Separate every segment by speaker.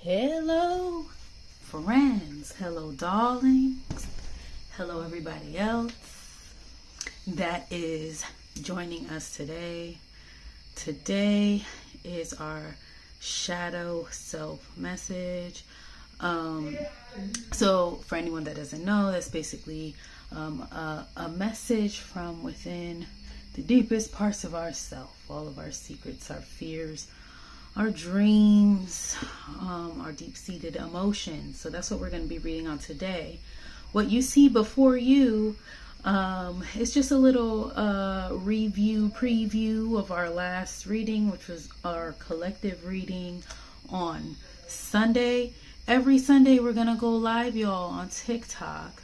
Speaker 1: Hello, friends. Hello, darlings. Hello, everybody else that is joining us today. Today is our shadow self message. So for anyone that doesn't know, that's basically a message from within the deepest parts of ourself, all of our secrets, our fears, our dreams, our deep-seated emotions. So that's what we're going to be reading on today. What you see before you is just a little preview of our last reading, which was our collective reading on Sunday. Every Sunday we're going to go live, y'all, on TikTok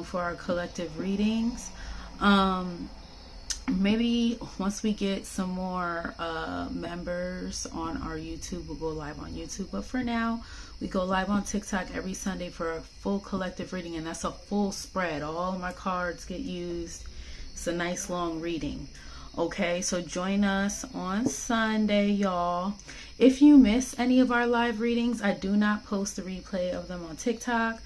Speaker 1: for our collective readings. Maybe once we get some more members on our YouTube, we'll go live on YouTube. But for now, we go live on TikTok every Sunday for a full collective reading, and that's a full spread. All of my cards get used. It's a nice long reading. Okay, so join us on Sunday, y'all. If you miss any of our live readings, I do not post the replay of them on TikTok.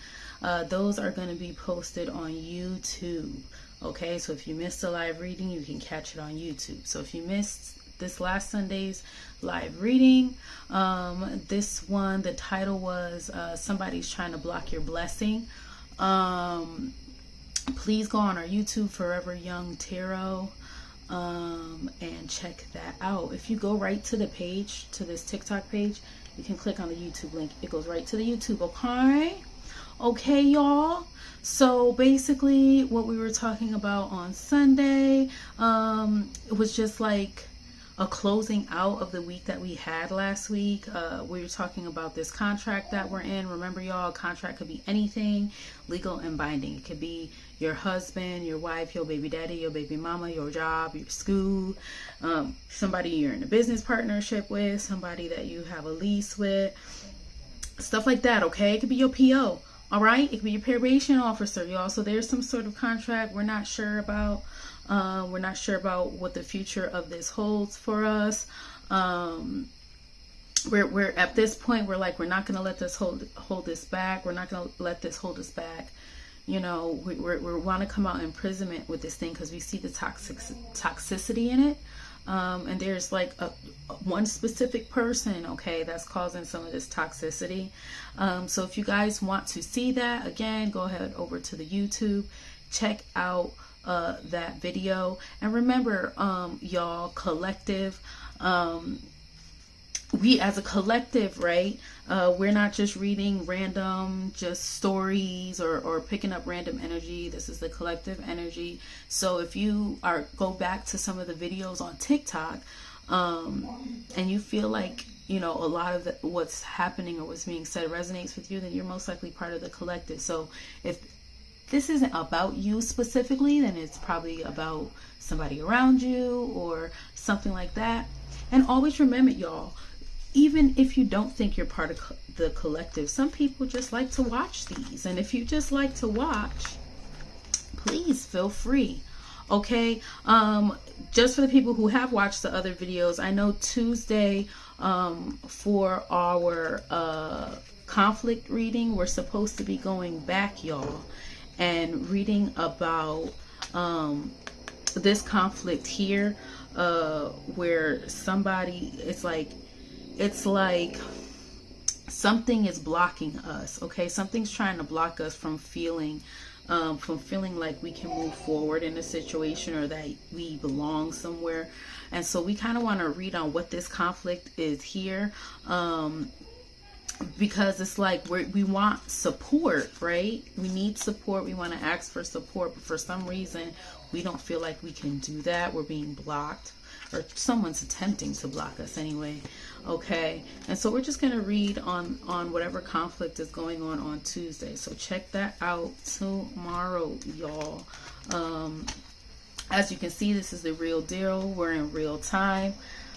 Speaker 1: Those are going to be posted on YouTube. Okay, so if you missed a live reading, you can catch it on YouTube. So if you missed this last Sunday's live reading, this one, the title was Somebody's Trying to Block Your Blessing. Please go on our YouTube, Forever Young Tarot, and check that out. If you go right to the page, to this TikTok page, you can click on the YouTube link. It goes right to the YouTube, okay? Okay, y'all. So basically what we were talking about on Sunday, it was just like a closing out of the week that we had last week. We were talking about this contract that we're in. Remember, y'all, a contract could be anything legal and binding. It could be your husband, your wife, your baby daddy, your baby mama, your job, your school, somebody you're in a business partnership with, somebody that you have a lease with, stuff like that, okay? It could be your PO. All right, it could be your probation officer, y'all. So there's some sort of contract we're not sure about. We're not sure about what the future of this holds for us. We're at this point, we're like, we're not going to let this hold this back. We're not going to let this hold us back. You know, we want to come out in imprisonment with this thing because we see the toxicity in it. And there's like one specific person, okay, that's causing some of this toxicity. So if you guys want to see that, again, go ahead over to the YouTube, check out that video. And remember, y'all, collective, we as a collective, right, we're not just reading random just stories or picking up random energy. This is the collective energy. So if you go back to some of the videos on TikTok, and you feel like, you know, a lot of what's happening or what's being said resonates with you, then you're most likely part of the collective. So if this isn't about you specifically, then it's probably about somebody around you or something like that. And always remember, y'all, even if you don't think you're part of the collective, some people just like to watch these. And if you just like to watch, please feel free. Okay, just for the people who have watched the other videos, I know Tuesday for our conflict reading, we're supposed to be going back, y'all, and reading about this conflict here, where somebody, it's like something is blocking us. Okay, something's trying to block us from feeling like we can move forward in a situation or that we belong somewhere. And so we kind of want to read on what this conflict is here, because it's like we want support, right? We need support. We want to ask for support, but for some reason we don't feel like we can do that. We're being blocked, or someone's attempting to block us anyway. Okay, and so we're just going to read on whatever conflict is going on Tuesday. So check that out tomorrow, y'all. As you can see, this is the real deal. We're in real time.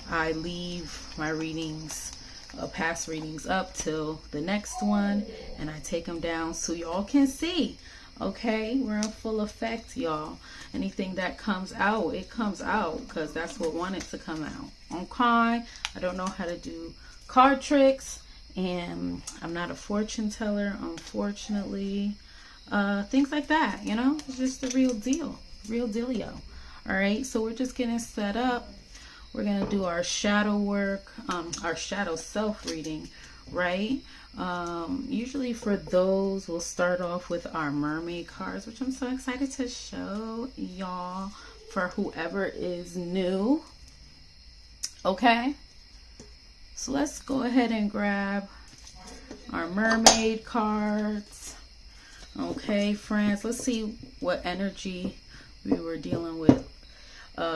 Speaker 1: I leave my readings, past readings, up till the next one, and I take them down so y'all can see. Okay, we're in full effect, y'all. Anything that comes out, it comes out because that's what wanted to come out. Okay, I don't know how to do card tricks and I'm not a fortune teller, unfortunately. Things like that, you know, it's just the real deal, real dealio. All right, so we're just getting set up. We're gonna do our shadow work, our shadow self reading, right? Usually for those, we'll start off with our mermaid cards, which I'm so excited to show y'all for whoever is new. Okay, so let's go ahead and grab our mermaid cards. Okay, friends, let's see what energy we were dealing with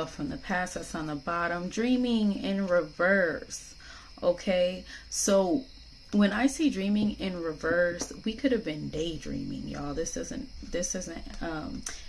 Speaker 1: from the past. That's on the bottom. Dreaming in reverse. Okay, so when I see dreaming in reverse, we could have been daydreaming, y'all. This doesn't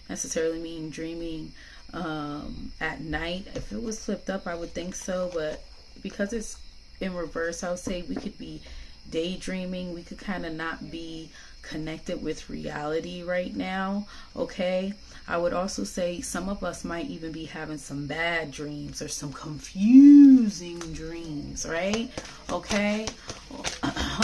Speaker 1: necessarily mean dreaming at night. If it was flipped up, I would think so, but because it's in reverse, I would say we could be daydreaming. We could kind of not be connected with reality right now. Okay, I would also say some of us might even be having some bad dreams or some confusing dreams, right? Okay,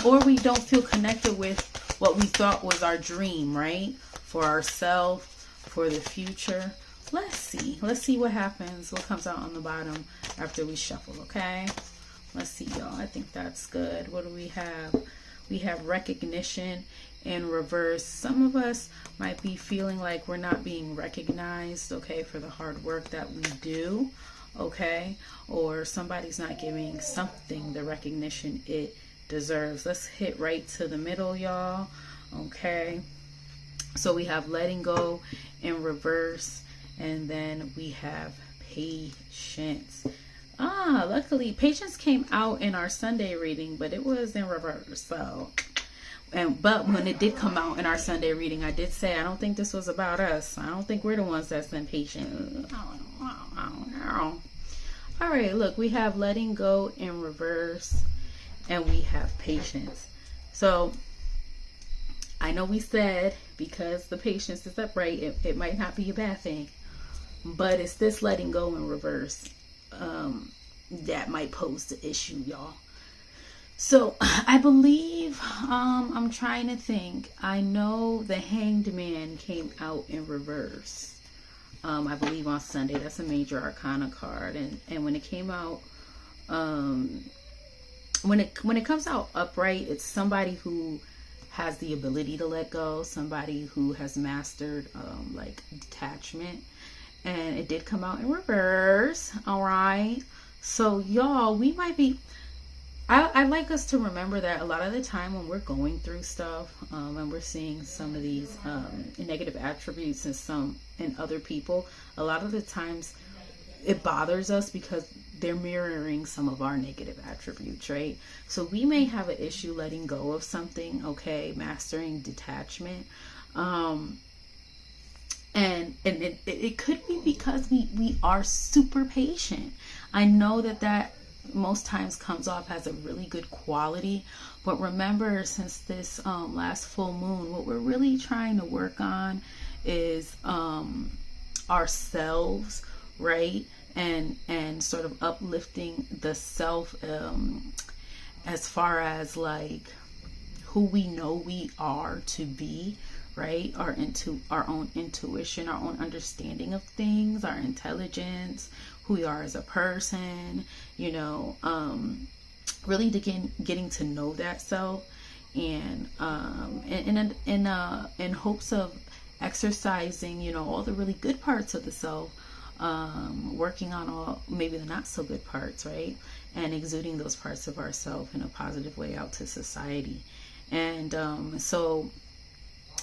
Speaker 1: or we don't feel connected with what we thought was our dream, right? For ourselves, for the future. Let's see what happens, what comes out on the bottom after we shuffle. Okay, let's see, y'all. I think that's good. What do we have? We have recognition in reverse. Some of us might be feeling like we're not being recognized, okay, for the hard work that we do, okay, or somebody's not giving something the recognition it deserves. Let's hit right to the middle, y'all. Okay, so we have letting go in reverse, and then we have patience. Luckily patience came out in our Sunday reading, but it was in reverse. So, but when it did come out in our Sunday reading, I did say I don't think this was about us. I don't think we're the ones that's impatient. All right, look, we have letting go in reverse, and we have patience. So I know we said because the patience is upright, it might not be a bad thing, but it's this letting go in reverse that might pose the issue, y'all. So I believe, I'm trying to think. I know the Hanged Man came out in reverse. I believe on Sunday. That's a major arcana card, and when it came out, when it comes out upright, it's somebody who has the ability to let go, somebody who has mastered like detachment. And it did come out in reverse. All right, so y'all, we might be, I'd like us to remember that a lot of the time when we're going through stuff, and we're seeing some of these negative attributes in other people, a lot of the times it bothers us because they're mirroring some of our negative attributes, right? So we may have an issue letting go of something, okay, mastering detachment. And it could be because we are super patient. I know that most times comes off as a really good quality, but remember, since this last full moon, what we're really trying to work on is ourselves, right? And sort of uplifting the self, as far as like who we know we are to be, right? Our own intuition, our own understanding of things, our intelligence, who we are as a person, you know, really getting to know that self, and in hopes of exercising, you know, all the really good parts of the self, working on all maybe the not so good parts, right? And exuding those parts of ourself in a positive way out to society. And so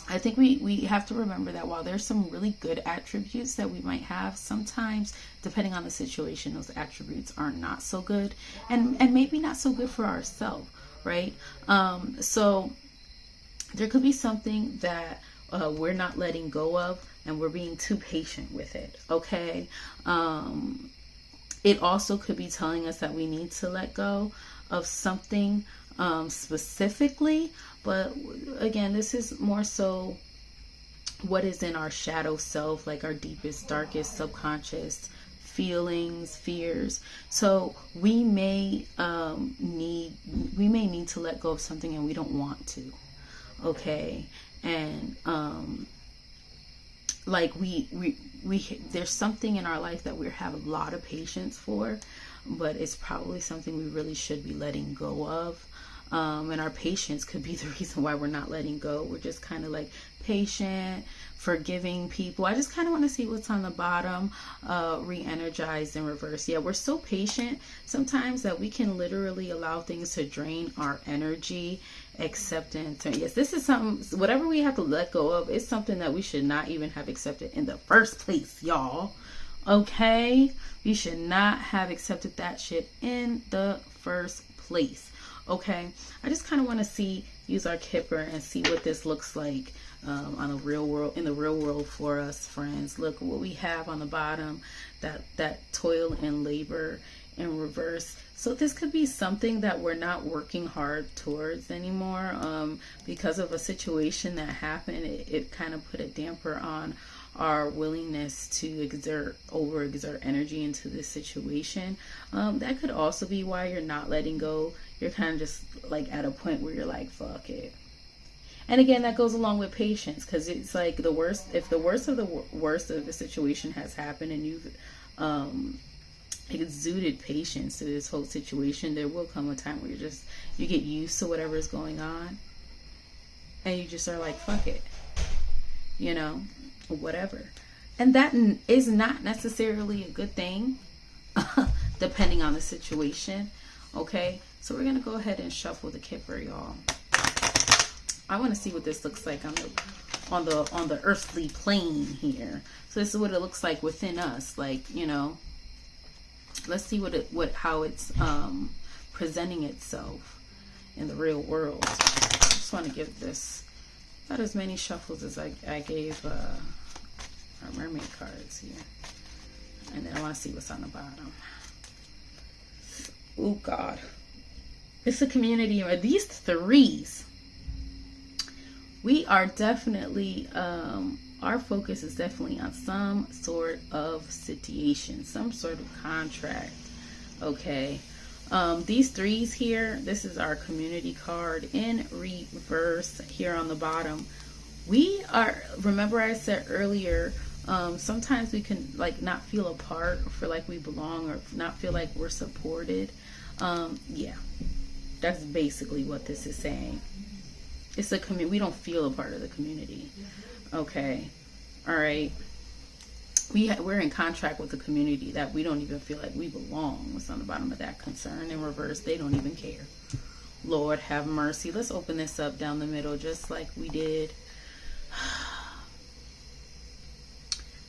Speaker 1: I think we have to remember that while there's some really good attributes that we might have, sometimes, depending on the situation, those attributes are not so good, and maybe not so good for ourselves, right? So there could be something that we're not letting go of, and we're being too patient with it, okay? It also could be telling us that we need to let go of something specifically, but again, this is more so what is in our shadow self, like our deepest, darkest, subconscious feelings, fears. So we may need to let go of something and we don't want to. Okay. And like we there's something in our life that we have a lot of patience for, but it's probably something we really should be letting go of. And our patience could be the reason why we're not letting go. We're just kind of like patient, forgiving people. I just kind of want to see what's on the bottom. Re-energized in reverse. Yeah, we're so patient sometimes that we can literally allow things to drain our energy. Acceptance. Yes, this is something, whatever we have to let go of, it's something that we should not even have accepted in the first place, y'all. Okay? We should not have accepted that shit in the first place. Okay? I just kind of want to use our Kipper and see what this looks like on the real world, in the real world for us, friends. Look what we have on the bottom, that toil and labor in reverse. So this could be something that we're not working hard towards anymore, because of a situation that happened. It kind of put a damper on our willingness to overexert energy into this situation. That could also be why you're not letting go. You're kind of just like at a point where you're like, fuck it. And again, that goes along with patience, because it's like if the worst of the situation has happened and you've exuded patience to this whole situation, there will come a time where you get used to whatever is going on and you just are like, fuck it, whatever. And that is not necessarily a good thing depending on the situation. Okay, so we're gonna go ahead and shuffle the Kipper, y'all. I want to see what this looks like on the earthly plane here. So this is what it looks like within us, like, let's see how it's presenting itself in the real world. I just want to give this about as many shuffles as I gave our mermaid cards here, and then I want to see what's on the bottom. Oh God, it's a community. Or these threes, we are definitely our focus is definitely on some sort of situation, some sort of contract. Okay. These threes here, this is our community card in reverse here on the bottom. Remember I said earlier, sometimes we can like not feel a part, or feel like we belong, or not feel like we're supported. Yeah, that's basically what this is saying. It's a community. We don't feel a part of the community. Okay. All right. We're in contract with the community that we don't even feel like we belong. What's on the bottom of that? Concern in reverse. They don't even care. Lord have mercy. Let's open this up down the middle just like we did.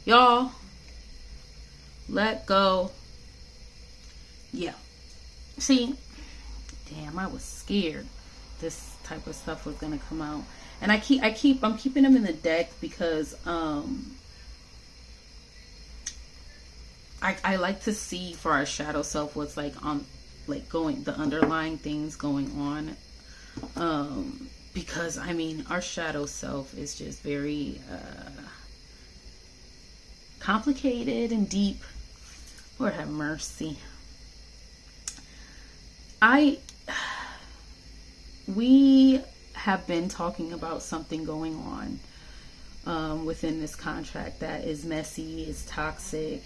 Speaker 1: Y'all, let go. Yeah. See, damn, I was scared this type of stuff was gonna come out. And I'm keeping them in the deck because I like to see for our shadow self what's the underlying things going on, because I mean our shadow self is just very complicated and deep. Lord have mercy. We have been talking about something going on within this contract that is messy, is toxic.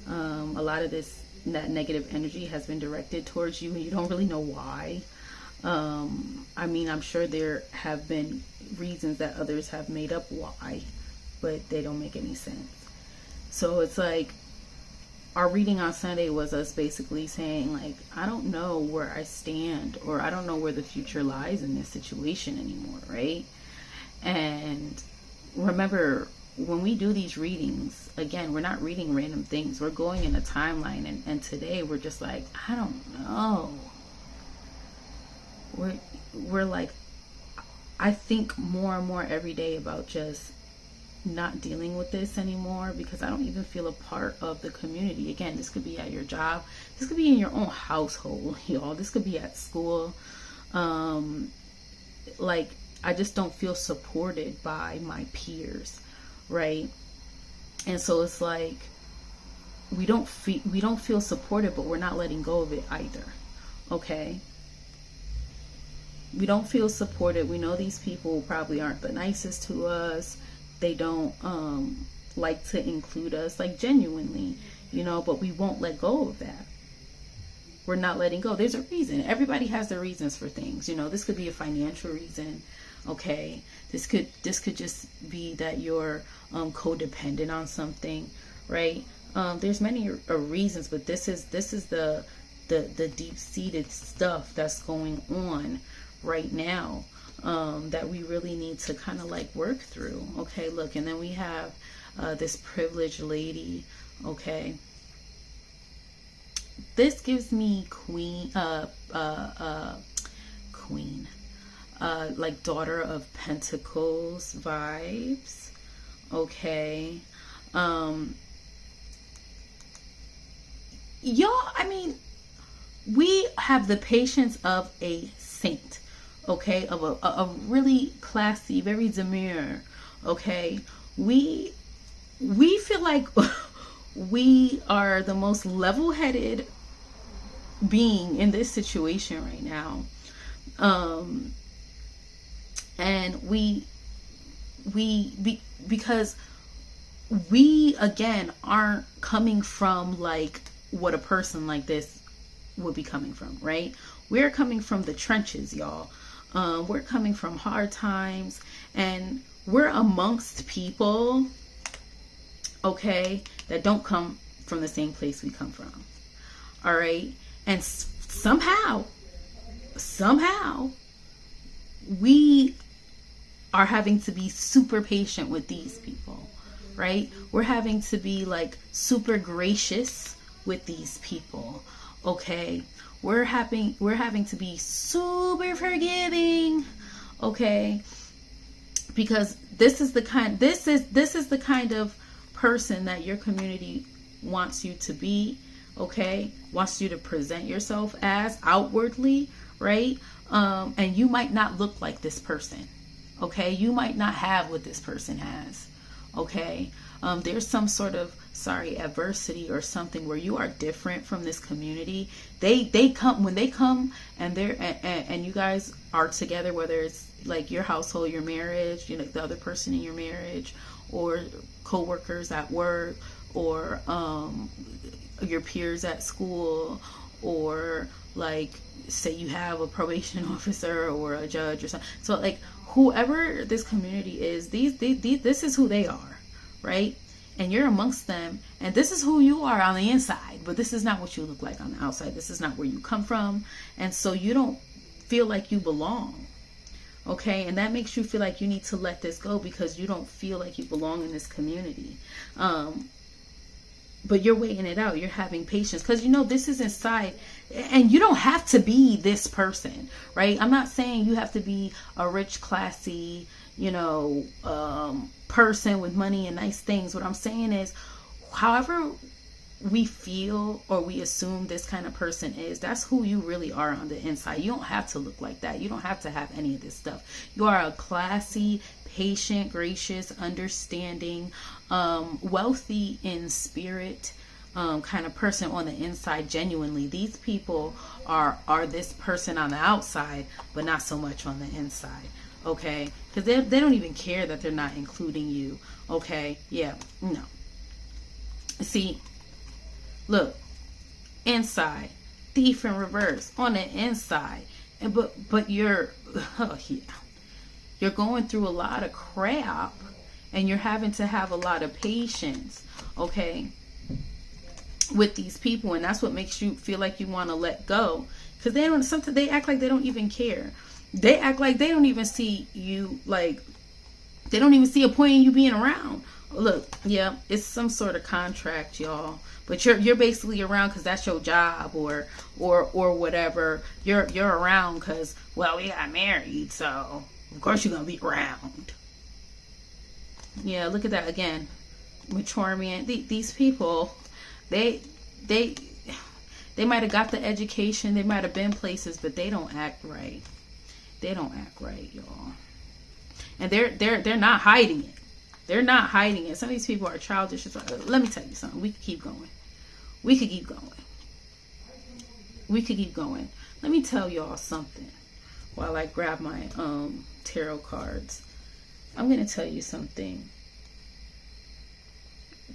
Speaker 1: A lot of that negative energy has been directed towards you and you don't really know why. I mean, I'm sure there have been reasons that others have made up why, but they don't make any sense. So it's like our reading on Sunday was us basically saying, like, I don't know where I stand, or I don't know where the future lies in this situation anymore, right? And remember, when we do these readings, again, we're not reading random things. We're going in a timeline, and today we're just like, I don't know. We're like, I think more and more every day about just not dealing with this anymore, because I don't even feel a part of the community. Again, this could be at your job, this could be in your own household, y'all, this could be at school. Like, I just don't feel supported by my peers, right? And so it's like we don't feel supported, but we're not letting go of it either. Okay, we don't feel supported. We know these people probably aren't the nicest to us. They don't like to include us, like genuinely, but we won't let go of that. We're not letting go. There's a reason. Everybody has their reasons for things. This could be a financial reason. Okay, this could just be that you're codependent on something, right? There's many reasons, but this is the deep-seated stuff that's going on right now, that we really need to kind of like work through. Okay, look, and then we have this privileged lady. Okay, this gives me queen, like daughter of pentacles vibes. Okay, y'all, I mean, we have the patience of a saint. Okay, of a really classy, very demure. Okay, we feel like we are the most level-headed being in this situation right now, and because we again aren't coming from like what a person like this would be coming from, right? We're coming from the trenches, y'all. We're coming from hard times, and we're amongst people, okay, that don't come from the same place we come from. All right, and somehow we are having to be super patient with these people, right? We're having to be like super gracious with these people. Okay, we're having to be super forgiving. Okay, because this is the kind of person that your community wants you to be. Okay, wants you to present yourself as outwardly, right? And you might not look like this person. Okay, you might not have what this person has. Okay, there's some sort of adversity or something where you are different from this community. They come and and you guys are together, whether it's like your household, your marriage, the other person in your marriage, or co-workers at work, or your peers at school, or like say you have a probation officer or a judge or something. So like whoever this community is, this is who they are, right? And you're amongst them, and this is who you are on the inside, but this is not what you look like on the outside. This is not where you come from, and so you don't feel like you belong. Okay, and that makes you feel like you need to let this go because you don't feel like you belong in this community. But you're waiting it out. You're having patience because this is inside, and you don't have to be this person, right? I'm not saying you have to be a rich, classy, person with money and nice things. What I'm saying is, however we feel or we assume this kind of person is, that's who you really are on the inside. You don't have to look like that. You don't have to have any of this stuff. You are a classy, patient, gracious, understanding, wealthy in spirit, kind of person on the inside. Genuinely, these people are this person on the outside, but not so much on the inside. Okay, because they don't even care that they're not including you. Okay, yeah, no. See, look, inside, thief in reverse on the inside, and but you're you're going through a lot of crap, and you're having to have a lot of patience. Okay, with these people, and that's what makes you feel like you want to let go, because they act like they don't even care. They act like they don't even see you, like they don't even see a point in you being around. Look, yeah, it's some sort of contract, y'all, but you're basically around because that's your job, or whatever. You're around because, well, we got married, so of course you're gonna be around. Yeah, look at that again. Mature man. These people, they might have got the education, they might have been places, but they don't act right. They don't act right, y'all. And they're not hiding it. They're not hiding it. Some of these people are childish. Let me tell you something. We can keep going. We could keep going. We could keep going. Let me tell y'all something while I grab my tarot cards. I'm going to tell you something.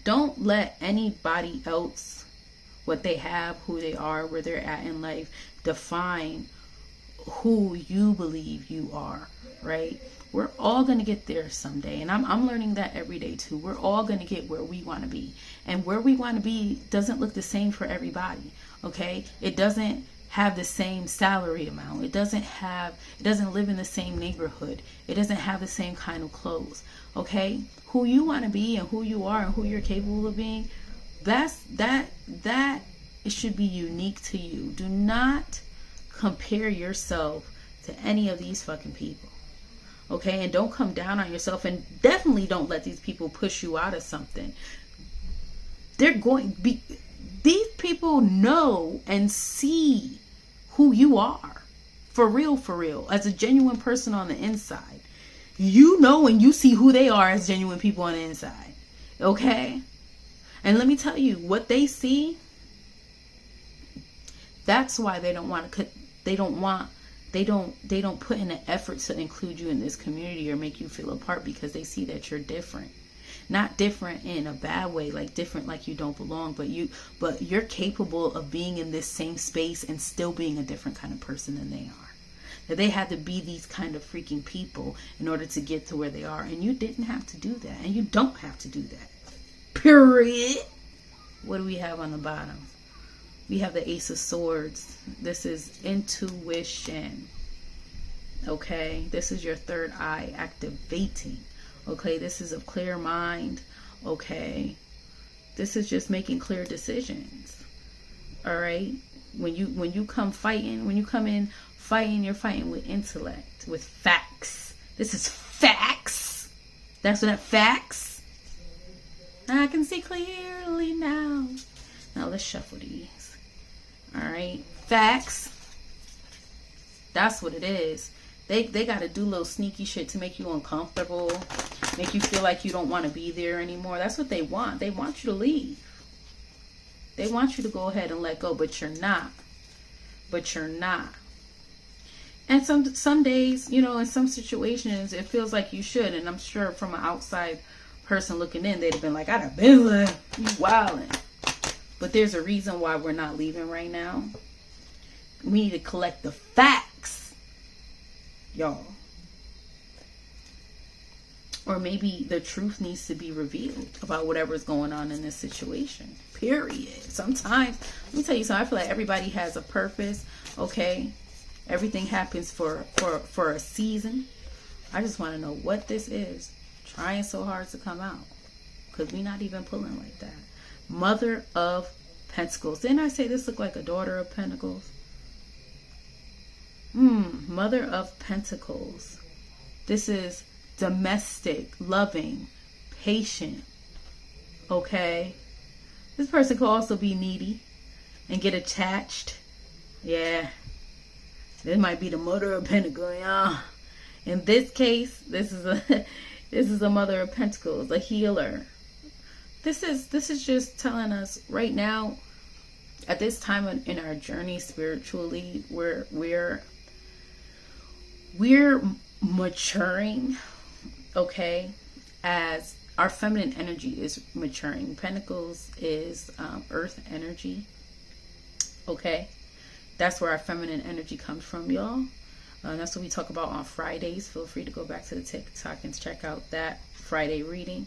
Speaker 1: Don't let anybody else, what they have, who they are, where they're at in life, define who you believe you are, right? We're all going to get there someday. And I'm learning that every day too. We're all going to get where we want to be. And where we want to be doesn't look the same for everybody, okay? It doesn't have the same salary amount. It doesn't live in the same neighborhood. It doesn't have the same kind of clothes, okay? Who you want to be and who you are and who you're capable of being, that it should be unique to you. Do not compare yourself to any of these fucking people. Okay, and don't come down on yourself, and definitely don't let these people push you out of something. These people know and see who you are. For real. As a genuine person on the inside. You know and you see who they are as genuine people on the inside. Okay? And let me tell you, what they see, that's why they don't put in an effort to include you in this community or make you feel a part, because they see that you're different. Not different in a bad way, like different like you don't belong, but you're capable of being in this same space and still being a different kind of person than they are. That they had to be these kind of freaking people in order to get to where they are, and you didn't have to do that, and you don't have to do that. Period. What do we have on the bottom? We have the Ace of Swords. This is intuition. Okay, this is your third eye activating. Okay, this is a clear mind. Okay, this is just making clear decisions. All right, when you come in fighting, you're fighting with intellect, with facts. This is facts. That's what that facts. I can see clearly now. Now let's shuffle these. All right, facts. That's what it is. They got to do little sneaky shit to make you uncomfortable, make you feel like you don't want to be there anymore. That's what they want. They want you to leave. They want you to go ahead and let go, but you're not. And some days, in some situations, it feels like you should. And I'm sure from an outside person looking in, they'd have been like, I'd have been like, you wildin'. But there's a reason why we're not leaving right now. We need to collect the facts, y'all. Or maybe the truth needs to be revealed about whatever's going on in this situation. Period. Sometimes, let me tell you something. I feel like everybody has a purpose. Okay, everything happens for a season. I just want to know what this is. Trying so hard to come out, because we're not even pulling like that. Mother of Pentacles. Didn't I say this looked like a Daughter of Pentacles? Mother of Pentacles. This is domestic, loving, patient. Okay. This person could also be needy and get attached. Yeah. This might be the Mother of Pentacles, y'all. In this case, this is a Mother of Pentacles, a healer. This is just telling us right now, at this time in our journey spiritually, we're maturing, okay, as our feminine energy is maturing. Pentacles is earth energy, okay. That's where our feminine energy comes from, y'all. That's what we talk about on Fridays. Feel free to go back to the TikTok and check out that Friday reading.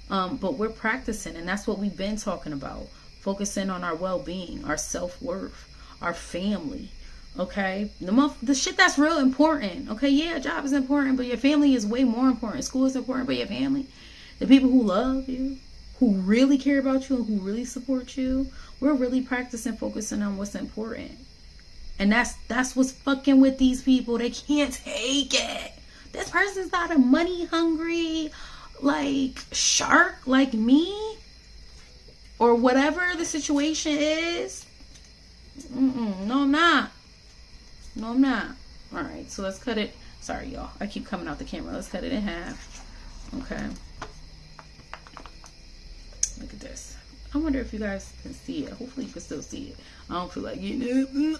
Speaker 1: But we're practicing, and that's what we've been talking about. Focusing on our well-being, our self-worth, our family. Okay? The shit that's real important. Okay, yeah, job is important, but your family is way more important. School is important, but your family. The people who love you, who really care about you, and who really support you. We're really practicing focusing on what's important. And that's what's fucking with these people. They can't take it. This person's not a money hungry like shark like me, or whatever the situation is. No, I'm not. All right, so let's cut it. Sorry, y'all. I keep coming out the camera. Let's cut it in half. Okay. Look at this. I wonder if you guys can see it. Hopefully you can still see it. I don't feel like you.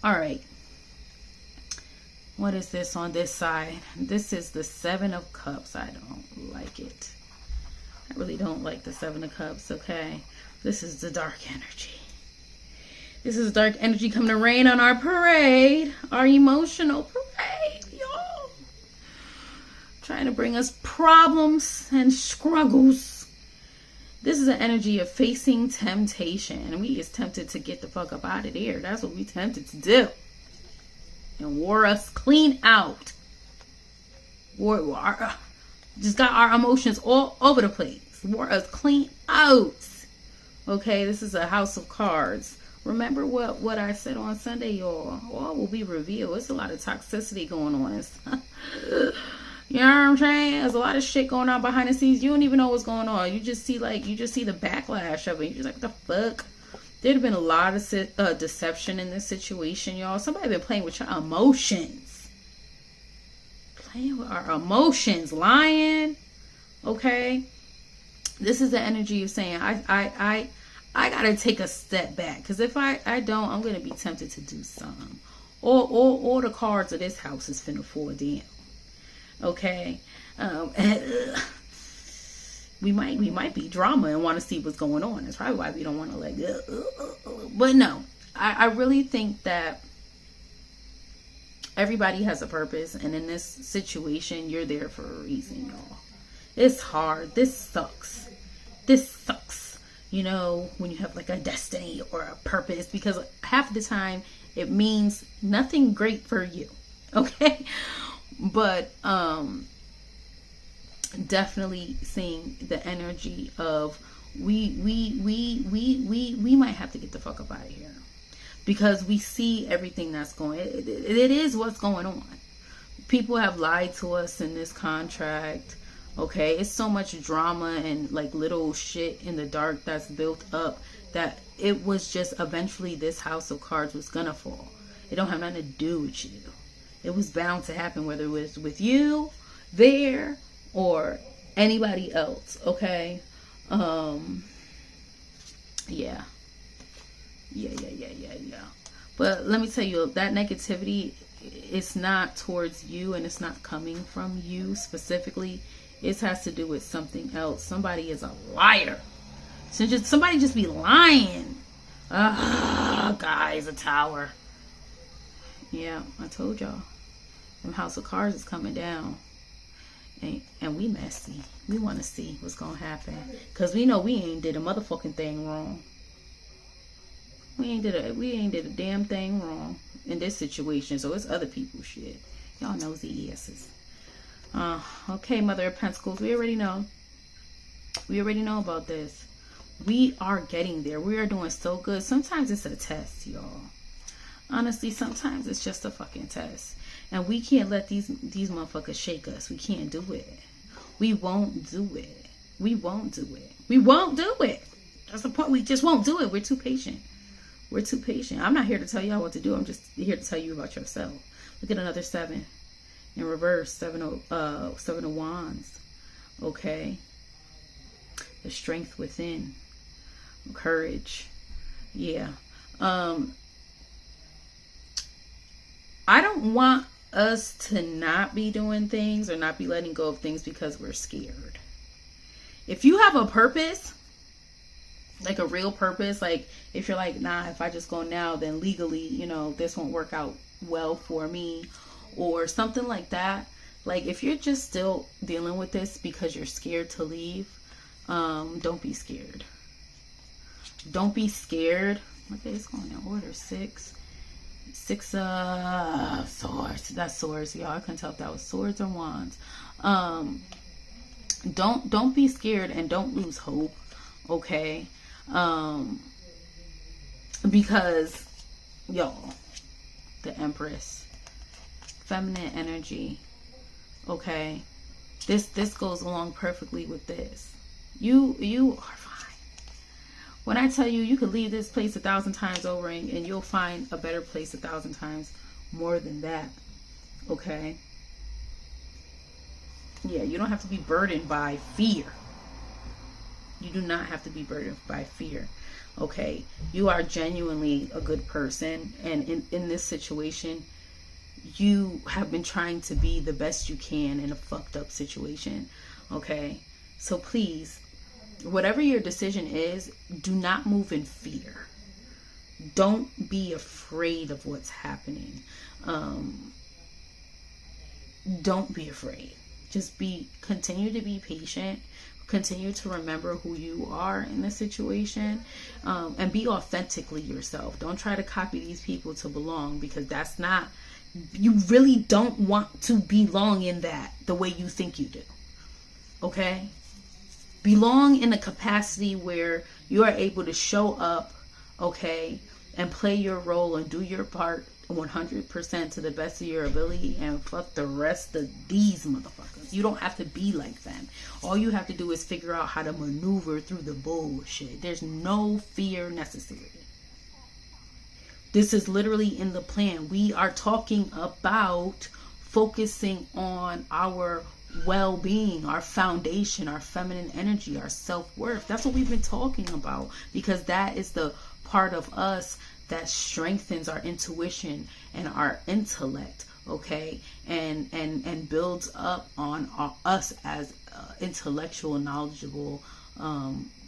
Speaker 1: All right. What is this on this side? This is the Seven of Cups. I don't like it. I really don't like the Seven of Cups, okay? This is the dark energy. This is dark energy coming to rain on our parade. Our emotional parade, y'all. Trying to bring us problems and struggles. This is an energy of facing temptation. And we is tempted to get the fuck up out of there. That's what we tempted to do. And wore us clean out. Just got our emotions all over the place. Wore us clean out. Okay, this is a house of cards. Remember what I said on Sunday, y'all. All will be revealed. It's a lot of toxicity going on. You know what I'm saying? There's a lot of shit going on behind the scenes. You don't even know what's going on. You just see the backlash of it. You're just like, what the fuck? There'd have been a lot of deception in this situation, y'all. Somebody been playing with your emotions. Playing with our emotions. Lying. Okay? This is the energy of saying, I gotta take a step back, because if I don't, I'm gonna be tempted to do something. All the cards of this house is finna fall down. Okay, we might be drama and want to see what's going on. That's probably why we don't want to like. But no, I really think that everybody has a purpose, and in this situation, you're there for a reason, y'all. It's hard. This sucks. You know, when you have like a destiny or a purpose, because half the time it means nothing great for you. Okay. But definitely seeing the energy of we might have to get the fuck up out of here, because we see everything that's going. It is what's going on. People have lied to us in this contract. Okay, it's so much drama and like little shit in the dark that's built up that it was just eventually this house of cards was gonna fall. It don't have nothing to do with you. It was bound to happen, whether it was with you there or anybody else. Okay. Yeah. But let me tell you, that negativity, it's not towards you, and it's not coming from you specifically. It has to do with something else. Somebody is a liar. So somebody just be lying. Guys, a tower. Yeah, I told y'all. Them house of cards is coming down. And we messy. We want to see what's going to happen. Because we know we ain't did a motherfucking thing wrong. We ain't did a damn thing wrong in this situation. So it's other people's shit. Y'all nosy asses. Okay, Mother of Pentacles. We already know. We already know about this. We are getting there. We are doing so good. Sometimes it's a test, y'all. Honestly, sometimes it's just a fucking test. And we can't let these motherfuckers shake us. We can't do it. We won't do it. We won't do it. We won't do it. That's the point. We just won't do it. We're too patient. We're too patient. I'm not here to tell y'all what to do. I'm just here to tell you about yourself. Look at another 7 in reverse. 7 of Wands. Okay. The strength within. Courage. Yeah. I don't want us to not be doing things or not be letting go of things because we're scared. If you have a purpose, like a real purpose, like if you're like, nah, if I just go now, then legally, you know, this won't work out well for me or something like that. Like if you're just still dealing with this because you're scared to leave, don't be scared. Don't be scared. Okay, it's going in order. 6 of swords. That's swords, y'all. I couldn't tell if that was swords or wands. Don't be scared and don't lose hope. Okay. Because y'all, the Empress, feminine energy. Okay. This goes along perfectly with this. You are fine. When I tell you, you could leave this place 1,000 times over and you'll find a better place 1,000 times more than that. Okay? Yeah, you don't have to be burdened by fear. You do not have to be burdened by fear. Okay, you are genuinely a good person, and in this situation, you have been trying to be the best you can in a fucked up situation. Okay, so please, whatever your decision is, do not move in fear. Don't be afraid of what's happening. Don't be afraid. Just continue to be patient. Continue to remember who you are in this situation, and be authentically yourself. Don't try to copy these people to belong, because that's not, you really don't want to belong in that the way you think you do. Okay? Belong in a capacity where you are able to show up, okay, and play your role and do your part 100% to the best of your ability, and fuck the rest of these motherfuckers. You don't have to be like them. All you have to do is figure out how to maneuver through the bullshit. There's no fear necessary. This is literally in the plan. We are talking about focusing on our well-being, our foundation, our feminine energy, our self-worth. That's what we've been talking about, because that is the part of us that strengthens our intuition and our intellect, okay, and builds up on us as intellectual, knowledgeable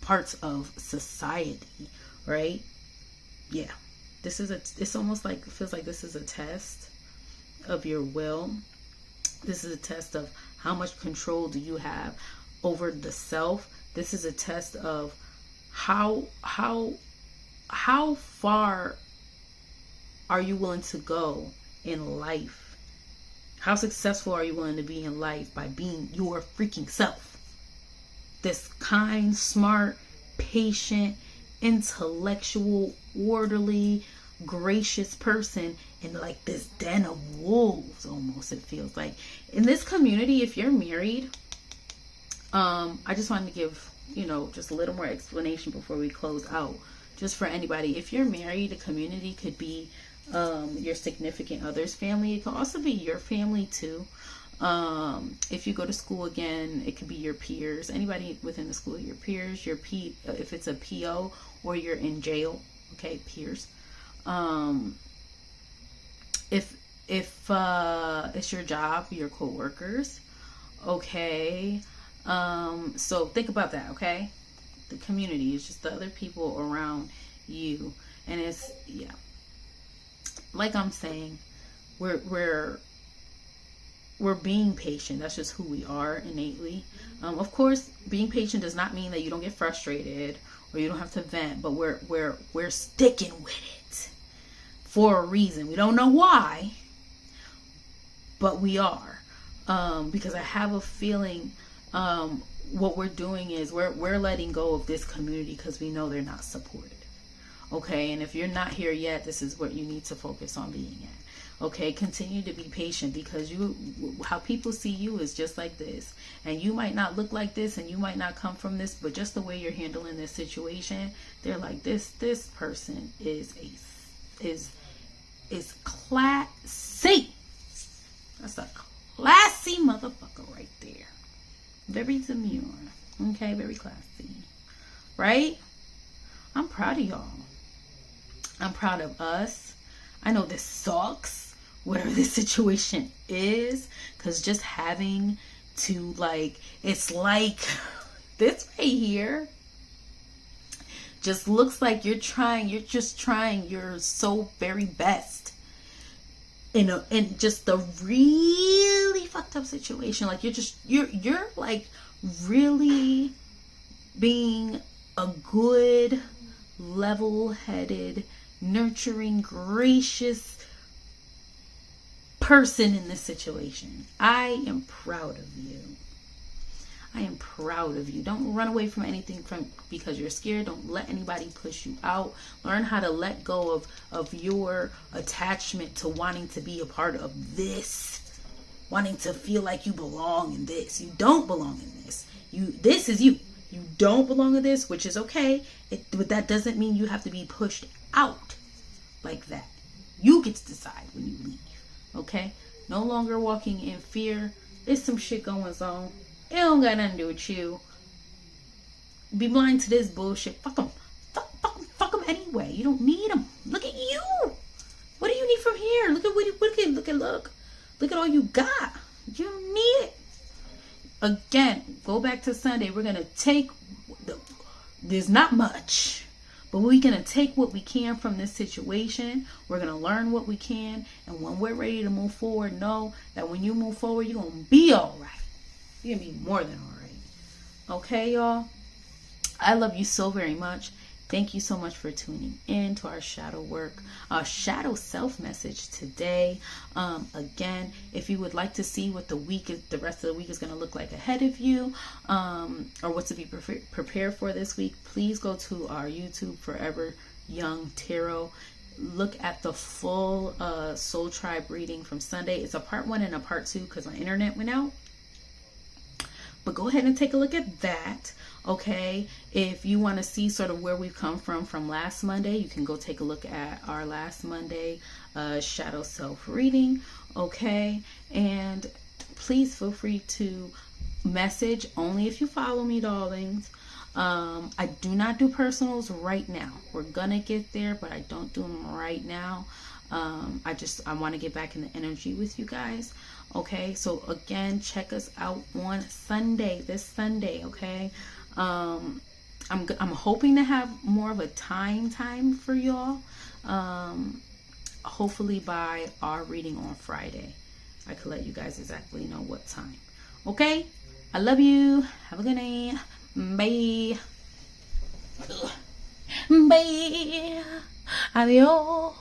Speaker 1: parts of society, right? Yeah, it's almost like, it feels like this is a test of your will. This is a test of how much control do you have over the self. This is a test of how far are you willing to go in life? How successful are you willing to be in life by being your freaking self? This kind, smart, patient, intellectual, orderly, gracious person in like this den of wolves, almost, it feels like. In this community, if you're married, I just wanted to give, just a little more explanation before we close out. Just for anybody, if you're married, the community could be your significant other's family. It could also be your family too. If you go to school, again, it could be your peers. Anybody within the school, your peers, if it's a PO, or you're in jail, okay, peers. If it's your job, your co-workers, okay. So think about that, okay? The community is just the other people around you, and it's, yeah, like I'm saying, we're being patient. That's just who we are innately. Of course, being patient does not mean that you don't get frustrated or you don't have to vent, but we're sticking with it for a reason. We don't know why, but we are, because I have a feeling what we're doing is we're letting go of this community because we know they're not supported. Okay, and if you're not here yet, this is what you need to focus on being at. Okay, continue to be patient, because how people see you is just like this, and you might not look like this, and you might not come from this, but just the way you're handling this situation, they're like, this person is classy. That's a classy motherfucker right there. Very demure. Okay, very classy. Right? I'm proud of y'all. I'm proud of us. I know this sucks, whatever this situation is, because just having to, it's like this right here just looks like you're just trying your so very best in just a really fucked up situation. Like you're like really being a good, level-headed, nurturing, gracious person in this situation. I am proud of you. I am proud of you. Don't run away from anything because you're scared. Don't let anybody push you out. Learn how to let go of your attachment to wanting to be a part of this, wanting to feel like you belong in this. You don't belong in this. This is you. You don't belong in this, which is okay. But that doesn't mean you have to be pushed out like that. You get to decide when you leave. Okay? No longer walking in fear. There's some shit going on. It don't got nothing to do with you. be blind to this bullshit. Fuck them. Fuck them anyway. You don't need them. Look at you. What do you need from here? Look at all you got. You don't need it. Again, go back to Sunday. We're gonna take there's not much, but we're gonna take what we can from this situation. We're gonna learn what we can, and when we're ready to move forward, know that when you move forward, you're gonna be all right. You're gonna be more than all right. Okay, y'all. I love you so very much. Thank you so much for tuning in to our shadow work, our shadow self message today. Again, if you would like to see what the rest of the week is going to look like ahead of you, or what to be prepared for this week, please go to our YouTube, Forever Young Tarot. Look at the full Soul Tribe reading from Sunday. It's a part 1 and a part 2 because my internet went out. But go ahead and take a look at that. Okay, if you want to see sort of where we've come from last Monday, you can go take a look at our last Monday shadow self reading. Okay, and please feel free to message only if you follow me, darlings. I do not do personals right now. We're gonna get there, but I don't do them right now. I want to get back in the energy with you guys. Okay, so again, check us out on Sunday, this Sunday. Okay, I'm hoping to have more of a time for y'all. Hopefully by our reading on Friday, I could let you guys exactly know what time. Okay, I love you. Have a good night. Bye. Bye. Adios.